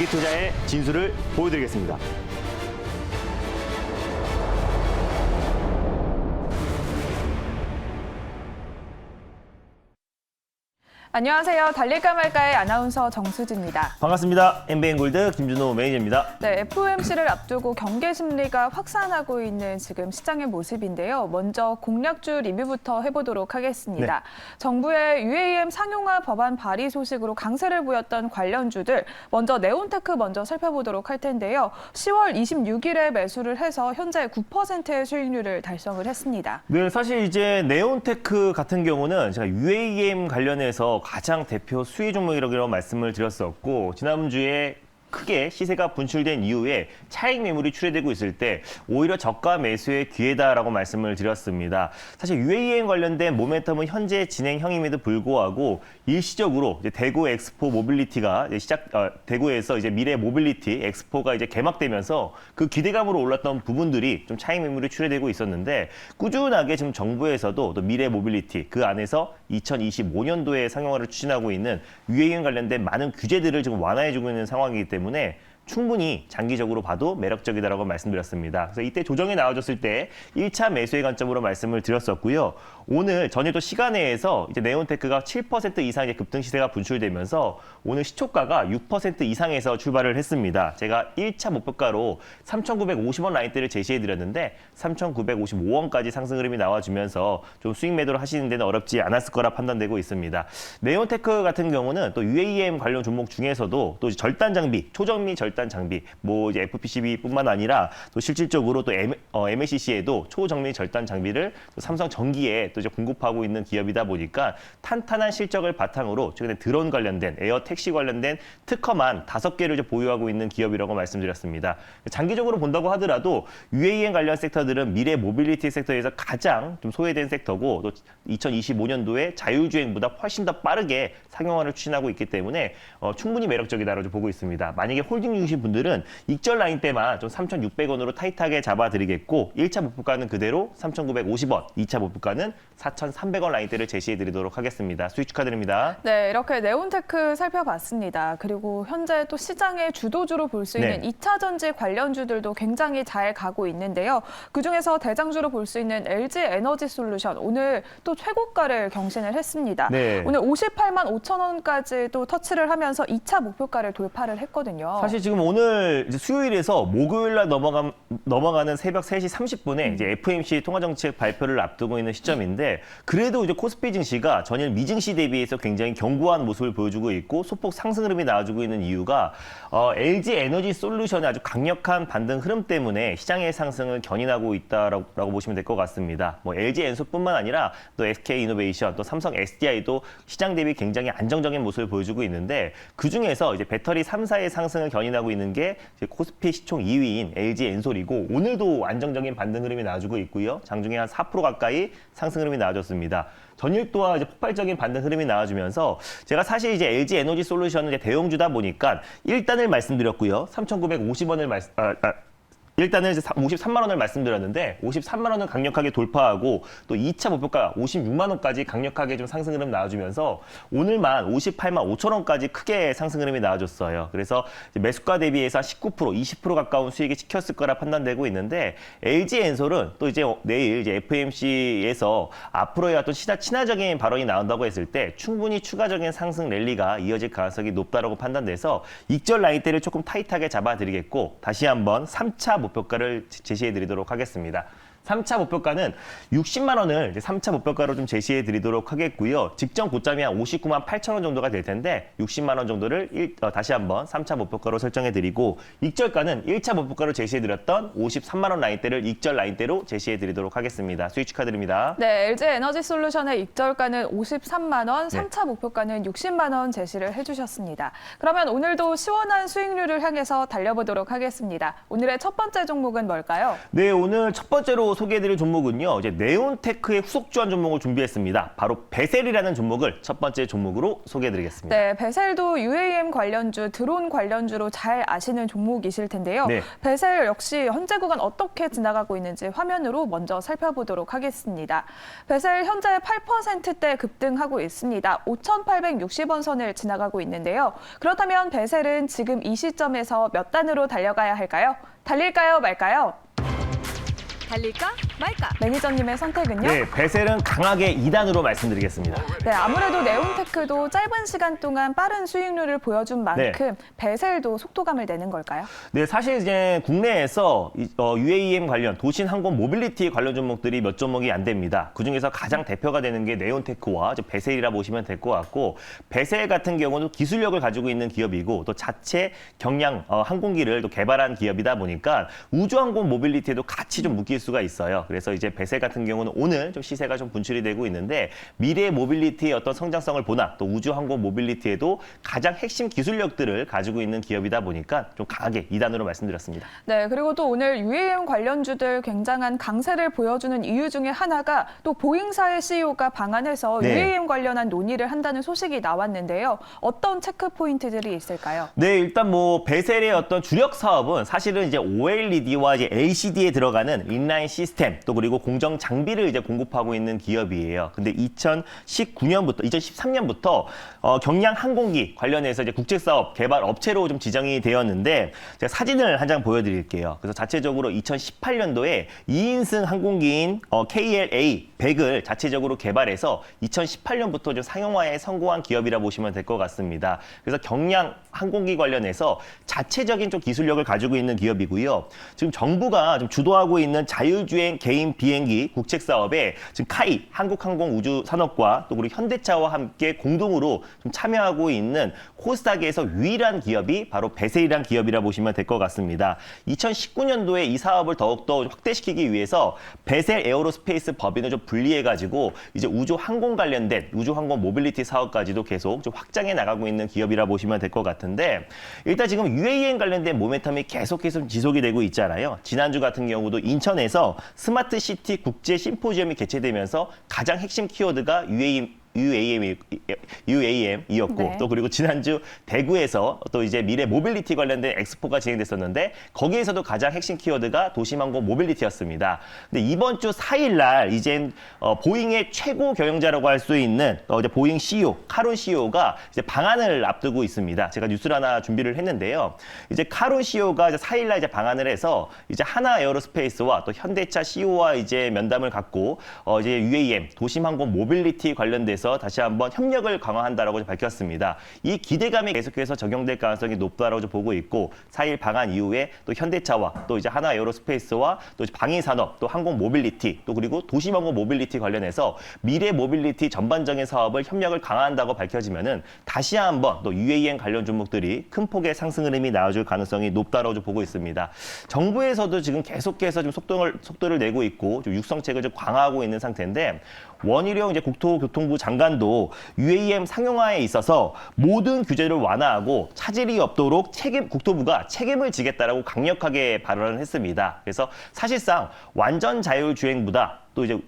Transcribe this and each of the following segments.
장기 투자의 진수를 보여드리겠습니다. 안녕하세요. 달릴까 말까의 아나운서 정수지입니다. 반갑습니다. 엠비엔골드 김준호 매니저입니다. 네, FOMC를 앞두고 경계 심리가 확산하고 있는 지금 시장의 모습인데요. 먼저 공략주 리뷰부터 해보도록 하겠습니다. 정부의 UAM 상용화 법안 발의 소식으로 강세를 보였던 관련주들, 먼저 네온테크 먼저 살펴보도록 할 텐데요. 10월 26일에 매수를 해서 현재 9%의 수익률을 달성을 했습니다. 네, 사실 이제 네온테크 같은 경우는 제가 UAM 관련해서 가장 대표 수혜 종목이라고 말씀을 드렸었고, 지난주에 크게 시세가 분출된 이후에 차익 매물이 출회되고 있을 때 오히려 저가 매수의 기회다라고 말씀을 드렸습니다. 사실 UAM 관련된 모멘텀은 현재 진행형임에도 불구하고 일시적으로 이제 대구 엑스포 모빌리티가 이제 대구에서 이제 미래 모빌리티 엑스포가 이제 개막되면서 그 기대감으로 올랐던 부분들이 좀 차익 매물이 출회되고 있었는데, 꾸준하게 지금 정부에서도 또 미래 모빌리티 그 안에서 2025년도에 상용화를 추진하고 있는 UAM 관련된 많은 규제들을 지금 완화해주고 있는 상황이기 때문에 충분히 장기적으로 봐도 매력적이다라고 말씀드렸습니다. 그래서 이때 조정이 나와줬을 때 1차 매수의 관점으로 말씀을 드렸었고요. 오늘 전일도 시간외에서 이제 네온테크가 7% 이상의 급등 시세가 분출되면서 오늘 시초가가 6% 이상에서 출발을 했습니다. 제가 1차 목표가로 3,950원 라인대를 제시해드렸는데 3,955원까지 상승 흐름이 나와주면서 좀 수익 매도를 하시는 데는 어렵지 않았을 거라 판단되고 있습니다. 네온테크 같은 경우는 또 UAM 관련 종목 중에서도 또 절단 장비, 초정밀 절단 장비, 뭐 이제 FPCB뿐만 아니라 또 실질적으로 또 MLCC에도 초정밀 절단 장비를 또 삼성전기에 또 이제 공급하고 있는 기업이다 보니까 탄탄한 실적을 바탕으로 최근에 드론 관련된 에어 택시 관련된 특허만 5개를 이제 보유하고 있는 기업이라고 말씀드렸습니다. 장기적으로 본다고 하더라도 UAM 관련 섹터들은 미래 모빌리티 섹터에서 가장 좀 소외된 섹터고, 또 2025년도에 자율주행보다 훨씬 더 빠르게 상용화를 추진하고 있기 때문에 충분히 매력적이다라고 보고 있습니다. 만약에 홀딩 중이신 분들은 익절 라인 때만 좀 3,600원으로 타이트하게 잡아드리겠고, 1차 목표가는 그대로 3,950원, 2차 목표가는 4,300원 라인대를 제시해드리도록 하겠습니다. 수익 축하드립니다. 네, 이렇게 네온테크 살펴봤습니다. 그리고 현재 또 시장의 주도주로 볼 수 있는 2차 전지 관련주들도 굉장히 잘 가고 있는데요. 그중에서 대장주로 볼 수 있는 LG 에너지 솔루션, 오늘 또 최고가를 경신을 했습니다. 네. 오늘 58만 5천 원까지 또 터치를 하면서 2차 목표가를 돌파를 했거든요. 사실 지금 오늘 이제 수요일에서 목요일 날 넘어가는 새벽 3시 30분에 이제 FOMC 통화정책 발표를 앞두고 있는 시점인데, 그래도 이제 코스피 증시가 전일 미증시 대비해서 굉장히 견고한 모습을 보여주고 있고 소폭 상승 흐름이 나와주고 있는 이유가 LG 에너지 솔루션의 아주 강력한 반등 흐름 때문에 시장의 상승을 견인하고 있다라고 보시면 될 것 같습니다. 뭐 LG 엔소뿐만 아니라 또 SK 이노베이션, 또 삼성 SDI도 시장 대비 굉장히 안정적인 모습을 보여주고 있는데, 그 중에서 이제 배터리 3사의 상승을 견인하고 있는 게 코스피 시총 2위인 LG 엔솔이고, 오늘도 안정적인 반등 흐름이 나와주고 있고요. 장중에 한 4% 가까이 상승 흐름이 나와줬습니다. 전일 또한 이제 폭발적인 반등 흐름이 나와주면서, 제가 사실 이제 LG 에너지 솔루션은 이제 대형주다 보니까 1단을 말씀드렸고요. 3,950원을 일단은 이제 53만 원을 말씀드렸는데 53만 원을 강력하게 돌파하고 또 2차 목표가 56만 원까지 강력하게 좀 상승 흐름 나와주면서 오늘만 58만 5천 원까지 크게 상승 흐름이 나와줬어요. 그래서 매수가 대비해서 19%, 20% 가까운 수익이 찍혔을 거라 판단되고 있는데, LG 엔솔은 또 이제 내일 이제 FOMC에서 앞으로의 어떤 친화적인 발언이 나온다고 했을 때 충분히 추가적인 상승 랠리가 이어질 가능성이 높다라고 판단돼서 익절 라인대를 조금 타이트하게 잡아드리겠고, 다시 한번 3차 목표가를 제시해드리도록 하겠습니다. 3차 목표가는 60만 원을 이제 3차 목표가로 좀 제시해 드리도록 하겠고요. 직전 고점이 한 59만 8천 원 정도가 될 텐데 60만 원 정도를 다시 한번 3차 목표가로 설정해 드리고, 익절가는 1차 목표가로 제시해 드렸던 53만 원 라인대를 익절 라인대로 제시해 드리도록 하겠습니다. 수익 축하드립니다. 네, LG 에너지 솔루션의 익절가는 53만 원, 3차 목표가는 60만 원 제시를 해주셨습니다. 그러면 오늘도 시원한 수익률을 향해서 달려보도록 하겠습니다. 오늘의 첫 번째 종목은 뭘까요? 네, 오늘 첫 번째로 번째로 소개해드릴 종목은요. 이제 네온테크의 후속주한 종목을 준비했습니다. 바로 베셀이라는 종목을 첫 번째 종목으로 소개해드리겠습니다. 네, 베셀도 UAM 관련주, 드론 관련주로 잘 아시는 종목이실 텐데요. 네. 베셀 역시 현재 구간 어떻게 지나가고 있는지 화면으로 먼저 살펴보도록 하겠습니다. 베셀 현재 8%대 급등하고 있습니다. 5,860원 선을 지나가고 있는데요. 그렇다면 베셀은 지금 이 시점에서 몇 단으로 달려가야 할까요? 달릴까요, 말까요? 달릴까 말까? 매니저님의 선택은요? 네, 베셀은 강하게 2단으로 말씀드리겠습니다. 네, 아무래도 네온테크도 짧은 시간 동안 빠른 수익률을 보여준 만큼 베셀도 속도감을 내는 걸까요? 네, 사실 이제 국내에서 UAM 관련 도심 항공 모빌리티 관련 종목들이 몇 종목이 안 됩니다. 그중에서 가장 대표가 되는 게 네온테크와 베셀이라 보시면 될 것 같고, 베셀 같은 경우는 기술력을 가지고 있는 기업이고 또 자체 경량 항공기를 또 개발한 기업이다 보니까 우주항공 모빌리티에도 같이 좀 묶일 수가 있어요. 그래서 이제 베셀 같은 경우는 오늘 좀 시세가 좀 분출이 되고 있는데, 미래 모빌리티의 어떤 성장성을 보나 또 우주항공 모빌리티에도 가장 핵심 기술력들을 가지고 있는 기업이다 보니까 좀 강하게 2단으로 말씀드렸습니다. 네, 그리고 또 오늘 UAM 관련주들 굉장한 강세를 보여주는 이유 중에 하나가 또 보잉사의 CEO가 방한해서 네. UAM 관련한 논의를 한다는 소식이 나왔는데요. 어떤 체크 포인트들이 있을까요? 네, 일단 뭐 베셀의 어떤 주력 사업은 사실은 이제 OLED와 이제 LCD에 들어가는 인라인 시스템 또 그리고 공정 장비를 이제 공급하고 있는 기업이에요. 근데 2013년부터 경량 항공기 관련해서 이제 국제 사업 개발 업체로 좀 지정이 되었는데, 제가 사진을 한 장 보여드릴게요. 그래서 자체적으로 2018년도에 2인승 항공기인 KLA 100을 자체적으로 개발해서 2018년부터 좀 상용화에 성공한 기업이라 보시면 될 것 같습니다. 그래서 경량 항공기 관련해서 자체적인 좀 기술력을 가지고 있는 기업이고요. 지금 정부가 좀 주도하고 있는 자율주행 개인 비행기 국책 사업에 지금 카이 한국항공우주산업과 또 그리고 현대차와 함께 공동으로 좀 참여하고 있는 코스닥에서 유일한 기업이 바로 베셀이란 기업이라 보시면 될 것 같습니다. 2019년도에 이 사업을 더욱더 확대시키기 위해서 베셀 에어로스페이스 법인을 좀 분리해가지고 이제 우주항공 관련된 우주항공 모빌리티 사업까지도 계속 좀 확장해 나가고 있는 기업이라 보시면 될 것 같은데, 일단 지금 UAM 관련된 모멘텀이 계속해서 지속이 되고 있잖아요. 지난주 같은 경우도 인천에서 스마트 시티 국제 심포지엄이 개최되면서 가장 핵심 키워드가 UAM이었고 네. 또 그리고 지난주 대구에서 또 이제 미래 모빌리티 관련된 엑스포가 진행됐었는데, 거기에서도 가장 핵심 키워드가 도심항공 모빌리티였습니다. 근데 이번 주 4일 날 이제 보잉의 최고 경영자라고 할 수 있는 이제 보잉 CEO 카론 CEO가 이제 방한을 앞두고 있습니다. 제가 뉴스를 하나 준비를 했는데요. 이제 카론 CEO가 이제 4일 날 이제 방한을 해서 이제 하나 에어로스페이스와 또 현대차 CEO와 이제 면담을 갖고 이제 UAM 도심항공 모빌리티 관련돼서 다시 한번 협력을 강화한다라고 밝혔습니다. 이 기대감이 계속해서 적용될 가능성이 높다라고 보고 있고, 4일 방한 이후에 또 현대차와 또 이제 하나 에어로스페이스와 또 방위산업 또 항공 모빌리티 또 그리고 도시항공 모빌리티 관련해서 미래 모빌리티 전반적인 사업을 협력을 강화한다고 밝혀지면은 다시 한번 또 UAM 관련 종목들이 큰 폭의 상승 흐름이 나와줄 가능성이 높다라고 보고 있습니다. 정부에서도 지금 계속해서 좀 속도를 내고 있고 좀 육성책을 좀 강화하고 있는 상태인데, 원희룡 이제 국토교통부 장관도 UAM 상용화에 있어서 모든 규제를 완화하고 차질이 없도록 국토부가 책임을 지겠다라고 강력하게 발언을 했습니다. 그래서 사실상 완전 자율주행보다 또 이제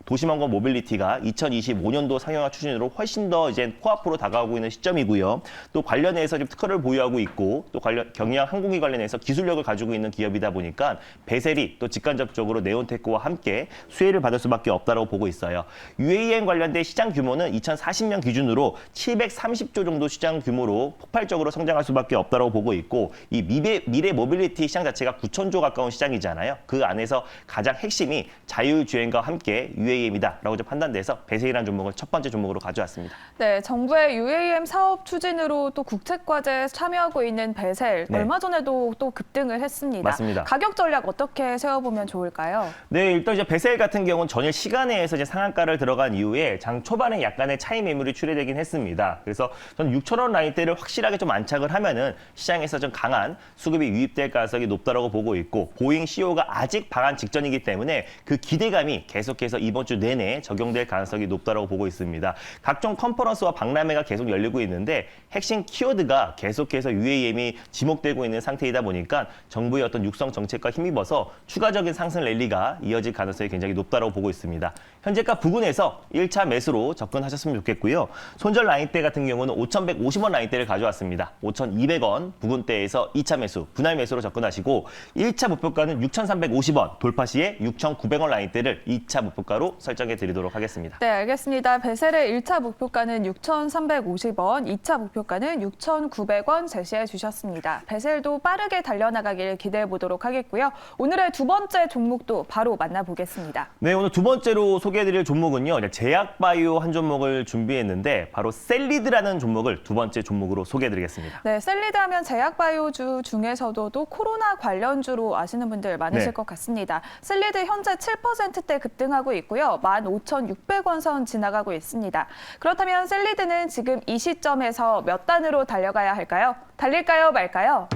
도심항공 모빌리티가 2025년도 상용화 추진으로 훨씬 더 이제 코앞으로 다가오고 있는 시점이고요. 또 관련해서 좀 특허를 보유하고 있고 또 경량 항공기 관련해서 기술력을 가지고 있는 기업이다 보니까 베셀이 또 직간접적으로 네온테크와 함께 수혜를 받을 수밖에 없다고 보고 있어요. UAM 관련된 시장 규모는 2040년 기준으로 730조 정도 시장 규모로 폭발적으로 성장할 수밖에 없다고 보고 있고, 이 미래 모빌리티 시장 자체가 9천조 가까운 시장이잖아요. 그 안에서 가장 핵심이 자율주행과 함께 UAM이다라고 판단돼서 베셀이라는 종목을 첫 번째 종목으로 가져왔습니다. 네, 정부의 UAM 사업 추진으로 또 국책과제에 참여하고 있는 베셀, 네. 얼마 전에도 또 급등을 했습니다. 맞습니다. 가격 전략 어떻게 세워보면 좋을까요? 네, 일단 이제 베셀 같은 경우는 전일 시간에서 이제 상한가를 들어간 이후에 장 초반에 약간의 차익 매물이 출회되긴 했습니다. 그래서 저는 6,000원 라인대를 확실하게 좀 안착을 하면은 시장에서 좀 강한 수급이 유입될 가능성이 높다라고 보고 있고, 보잉 CEO가 아직 방한 직전이기 때문에 그 기대감이 확산이 계속해서 이번 주 내내 적용될 가능성이 높다고 보고 있습니다. 각종 컨퍼런스와 박람회가 계속 열리고 있는데 핵심 키워드가 계속해서 UAM이 지목되고 있는 상태이다 보니까 정부의 어떤 육성 정책과 힘입어서 추가적인 상승 랠리가 이어질 가능성이 굉장히 높다고 보고 있습니다. 현재가 부근에서 1차 매수로 접근하셨으면 좋겠고요. 손절 라인대 같은 경우는 5,150원 라인대를 가져왔습니다. 5,200원 부근대에서 2차 매수, 분할 매수로 접근하시고 1차 목표가는 6,350원, 돌파 시에 6,900원 라인대를 2차 목표가로 설정해 드리도록 하겠습니다. 네, 알겠습니다. 베셀의 1차 목표가는 6,350원, 2차 목표가는 6,900원 제시해 주셨습니다. 베셀도 빠르게 달려나가길 기대해 보도록 하겠고요. 오늘의 두 번째 종목도 바로 만나보겠습니다. 네, 오늘 두 번째로 소개해드릴 종목은요. 제약바이오 한 종목을 준비했는데 바로 셀리드라는 종목을 두 번째 종목으로 소개해드리겠습니다. 네, 셀리드 하면 제약바이오주 중에서도 코로나 관련주로 아시는 분들 많으실 네. 것 같습니다. 셀리드 현재 7%대 급등하고 있고요. 15,600원 선 지나가고 있습니다. 그렇다면 셀리드는 지금 이 시점에서 몇 단으로 달려가야 할까요? 달릴까요, 말까요?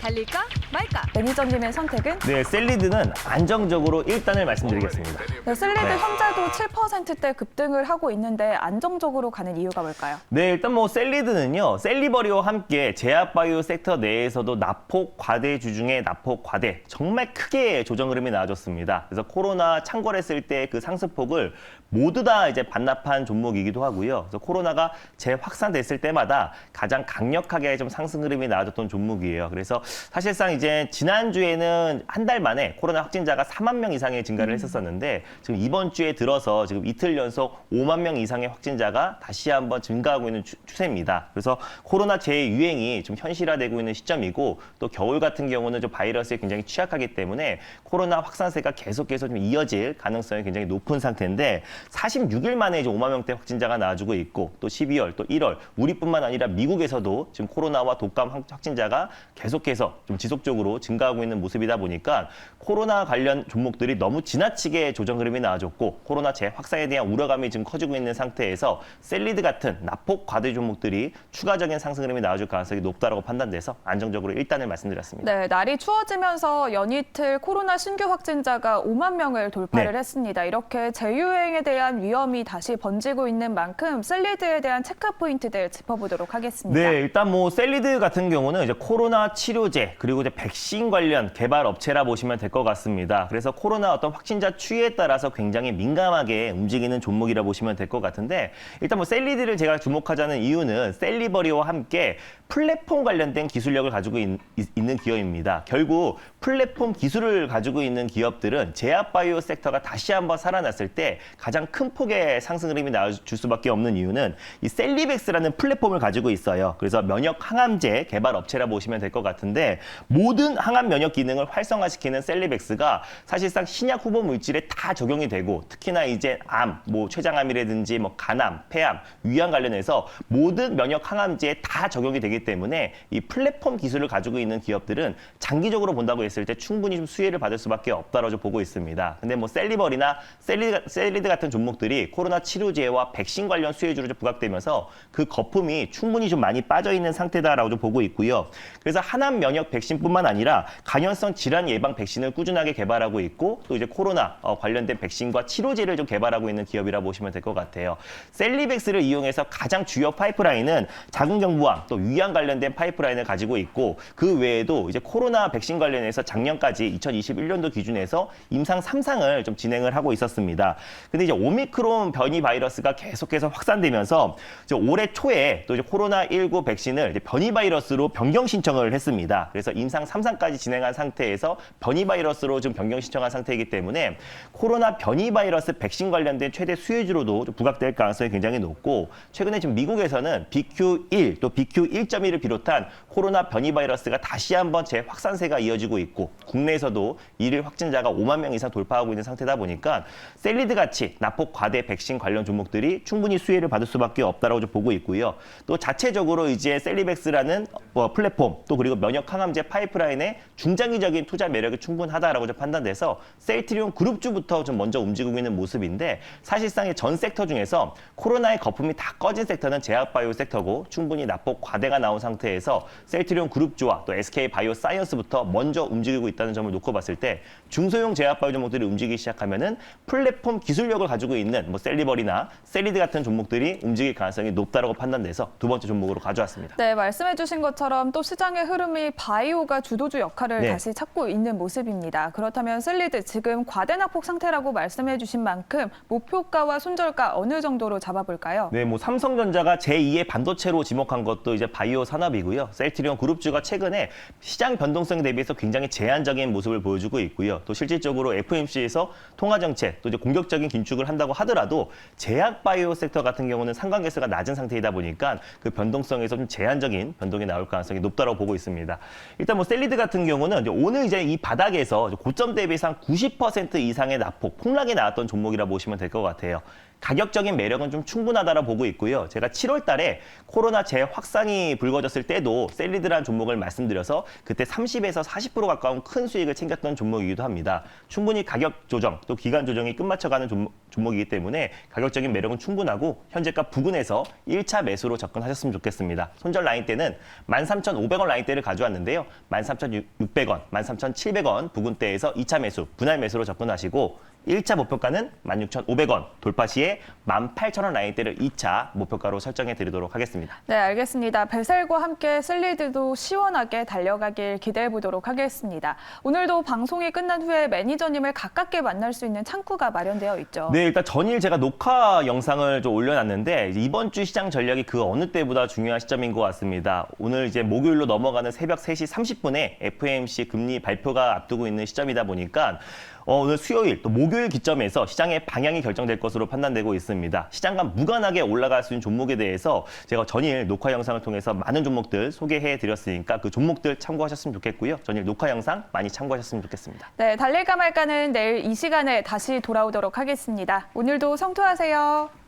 달릴까 말까? 매니저님의 선택은? 네, 셀리드는 안정적으로 1단을 말씀드리겠습니다. 네, 셀리드 네. 현재도 7%대 급등을 하고 있는데 안정적으로 가는 이유가 뭘까요? 네, 일단 셀리드는요. 셀리버리와 함께 제약바이오 섹터 내에서도 낙폭 과대주 중에 낙폭 과대, 정말 크게 조정 흐름이 나와줬습니다. 그래서 코로나 창궐했을 때 그 상승폭을 모두 다 이제 반납한 종목이기도 하고요. 그래서 코로나가 재확산됐을 때마다 가장 강력하게 좀 상승 흐름이 나와줬던 종목이에요. 그래서 사실상 이제 지난주에는 한 달 만에 코로나 확진자가 4만 명 이상의 증가를 했었었는데 지금 이번 주에 들어서 지금 이틀 연속 5만 명 이상의 확진자가 다시 한번 증가하고 있는 추세입니다. 그래서 코로나 재유행이 좀 현실화되고 있는 시점이고 또 겨울 같은 경우는 좀 바이러스에 굉장히 취약하기 때문에 코로나 확산세가 계속해서 좀 이어질 가능성이 굉장히 높은 상태인데 46일 만에 이제 5만 명대 확진자가 나와주고 있고 또 12월 또 1월 우리뿐만 아니라 미국에서도 지금 코로나와 독감 확진자가 계속해서 좀 지속적으로 증가하고 있는 모습이다 보니까 코로나 관련 종목들이 너무 지나치게 조정 흐름이 나와줬고 코로나 재확산에 대한 우려감이 지금 커지고 있는 상태에서 셀리드 같은 낙폭 과대 종목들이 추가적인 상승 흐름이 나와줄 가능성이 높다고 판단돼서 안정적으로 1단을 말씀드렸습니다. 네, 날이 추워지면서 연이틀 코로나 신규 확진자가 5만 명을 돌파를 네. 했습니다. 이렇게 재유행에 대한 위험이 다시 번지고 있는 만큼 셀리드에 대한 체크 포인트들 짚어보도록 하겠습니다. 네, 일단 셀리드 같은 경우는 이제 코로나 치료제 그리고 이제 백신 관련 개발 업체라 보시면 될 것 같습니다. 그래서 코로나 어떤 확진자 추이에 따라서 굉장히 민감하게 움직이는 종목이라 보시면 될 것 같은데 일단 셀리드를 제가 주목하자는 이유는 셀리버리와 함께 플랫폼 관련된 기술력을 가지고 있는 기업입니다. 결국 플랫폼 기술을 가지고 있는 기업들은 제약바이오 섹터가 다시 한번 살아났을 때 가장 큰 폭의 상승 흐름이 나와줄 수밖에 없는 이유는 이 셀리백스라는 플랫폼을 가지고 있어요. 그래서 면역 항암제 개발 업체라 보시면 될 것 같은데 모든 항암 면역 기능을 활성화시키는 셀리백스가 사실상 신약 후보 물질에 다 적용이 되고 특히나 이제 암, 췌장암이라든지 간암, 폐암, 위암 관련해서 모든 면역 항암제에 다 적용이 되기 때문에 이 플랫폼 기술을 가지고 있는 기업들은 장기적으로 본다고 했을 때 충분히 좀 수혜를 받을 수밖에 없다고 보고 있습니다. 근데 셀리버리나 셀리드 같은 종목들이 코로나 치료제와 백신 관련 수혜주로 좀 부각되면서 그 거품이 충분히 좀 많이 빠져 있는 상태다라고 좀 보고 있고요. 그래서 항암 면역 백신뿐만 아니라 간염성 질환 예방 백신을 꾸준하게 개발하고 있고 또 이제 코로나 관련된 백신과 치료제를 좀 개발하고 있는 기업이라 보시면 될 것 같아요. 셀리백스를 이용해서 가장 주요 파이프라인은 자궁경부암 또 위암 관련된 파이프라인을 가지고 있고 그 외에도 이제 코로나 백신 관련해서 작년까지 2021년도 기준에서 임상 3상을 좀 진행을 하고 있었습니다. 근데 이제 오미크론 변이 바이러스가 계속해서 확산되면서 이제 올해 초에 또 이제 코로나19 백신을 이제 변이 바이러스로 변경 신청을 했습니다. 그래서 임상 3상까지 진행한 상태에서 변이 바이러스로 좀 변경 신청한 상태이기 때문에 코로나 변이 바이러스 백신 관련된 최대 수혜주로도 좀 부각될 가능성이 굉장히 높고 최근에 지금 미국에서는 BQ1 또 BQ1.1을 비롯한 코로나 변이 바이러스가 다시 한번 재확산세가 이어지고 있고 국내에서도 일일 확진자가 5만 명 이상 돌파하고 있는 상태다 보니까 셀리드 같이 낙폭 과대 백신 관련 종목들이 충분히 수혜를 받을 수밖에 없다라고 좀 보고 있고요. 또 자체적으로 이제 셀리백스라는 플랫폼 또 그리고 면역 항암제 파이프라인의 중장기적인 투자 매력이 충분하다라고 좀 판단돼서 셀트리온 그룹주부터 좀 먼저 움직이고 있는 모습인데 사실상 이 전 섹터 중에서 코로나의 거품이 다 꺼진 섹터는 제약바이오 섹터고 충분히 납폭 과대가 나온 상태에서 셀트리온 그룹주와 또 SK바이오사이언스부터 먼저 움직이고 있다는 점을 놓고 봤을 때 중소형 제약바이오 종목들이 움직이기 시작하면은 플랫폼 기술력을 가지고 있는 뭐 셀리버리나 셀리드 같은 종목들이 움직일 가능성이 높다라고 판단돼서 두 번째 종목으로 가져왔습니다. 네, 말씀해주신 것처럼 또 시장의 흐름이 바이오가 주도주 역할을 네. 다시 찾고 있는 모습입니다. 그렇다면 셀리드 지금 과대납폭 상태라고 말씀해주신 만큼 목표가와 손절가 어느 정도로 잡아볼까요? 네, 뭐 삼성전자가 제2의 반도체로 지목한 것도 이제 바이오 산업이고요. 셀트리온 그룹주가 최근에 시장 변동성에 대비해서 굉장히 제한적인 모습을 보여주고 있고요. 또 실질적으로 FOMC에서 통화 정책 또 이제 공격적인 긴축을 한다고 하더라도 제약 바이오 섹터 같은 경우는 상관계수가 낮은 상태이다 보니까 그 변동성에서 좀 제한적인 변동이 나올 가능성이 높다고 보고 있습니다. 일단 뭐 셀리드 같은 경우는 오늘 이제 이 바닥에서 고점 대비해서 한 90% 이상의 낙폭, 폭락이 나왔던 종목이라 보시면 될 것 같아요. 가격적인 매력은 좀 충분하다라 보고 있고요. 제가 7월 달에 코로나 재확산이 불거졌을 때도 셀리드라는 종목을 말씀드려서 그때 30에서 40% 가까운 큰 수익을 챙겼던 종목이기도 합니다. 충분히 가격 조정, 또 기간 조정이 끝마쳐가는 종목이기 때문에 가격적인 매력은 충분하고 현재가 부근에서 1차 매수로 접근하셨으면 좋겠습니다. 손절 라인대는 13,500원 라인대를 가져왔는데요. 13,600원, 13,700원 부근대에서 2차 매수, 분할 매수로 접근하시고 1차 목표가는 16,500원, 돌파 시에 18,000원 라인대를 2차 목표가로 설정해 드리도록 하겠습니다. 네, 알겠습니다. 배셀과 함께 셀리드도 시원하게 달려가길 기대해 보도록 하겠습니다. 오늘도 방송이 끝난 후에 매니저님을 가깝게 만날 수 있는 창구가 마련되어 있죠. 네, 일단 전일 제가 녹화 영상을 좀 올려놨는데 이번 주 시장 전략이 그 어느 때보다 중요한 시점인 것 같습니다. 오늘 이제 목요일로 넘어가는 새벽 3시 30분에 FOMC 금리 발표가 앞두고 있는 시점이다 보니까 오늘 수요일 또 목요일 기점에서 시장의 방향이 결정될 것으로 판단되고 있습니다. 시장과 무관하게 올라갈 수 있는 종목에 대해서 제가 전일 녹화 영상을 통해서 많은 종목들 소개해 드렸으니까 그 종목들 참고하셨으면 좋겠고요. 전일 녹화 영상 많이 참고하셨으면 좋겠습니다. 네, 달릴까 말까는 내일 이 시간에 다시 돌아오도록 하겠습니다. 오늘도 성투하세요.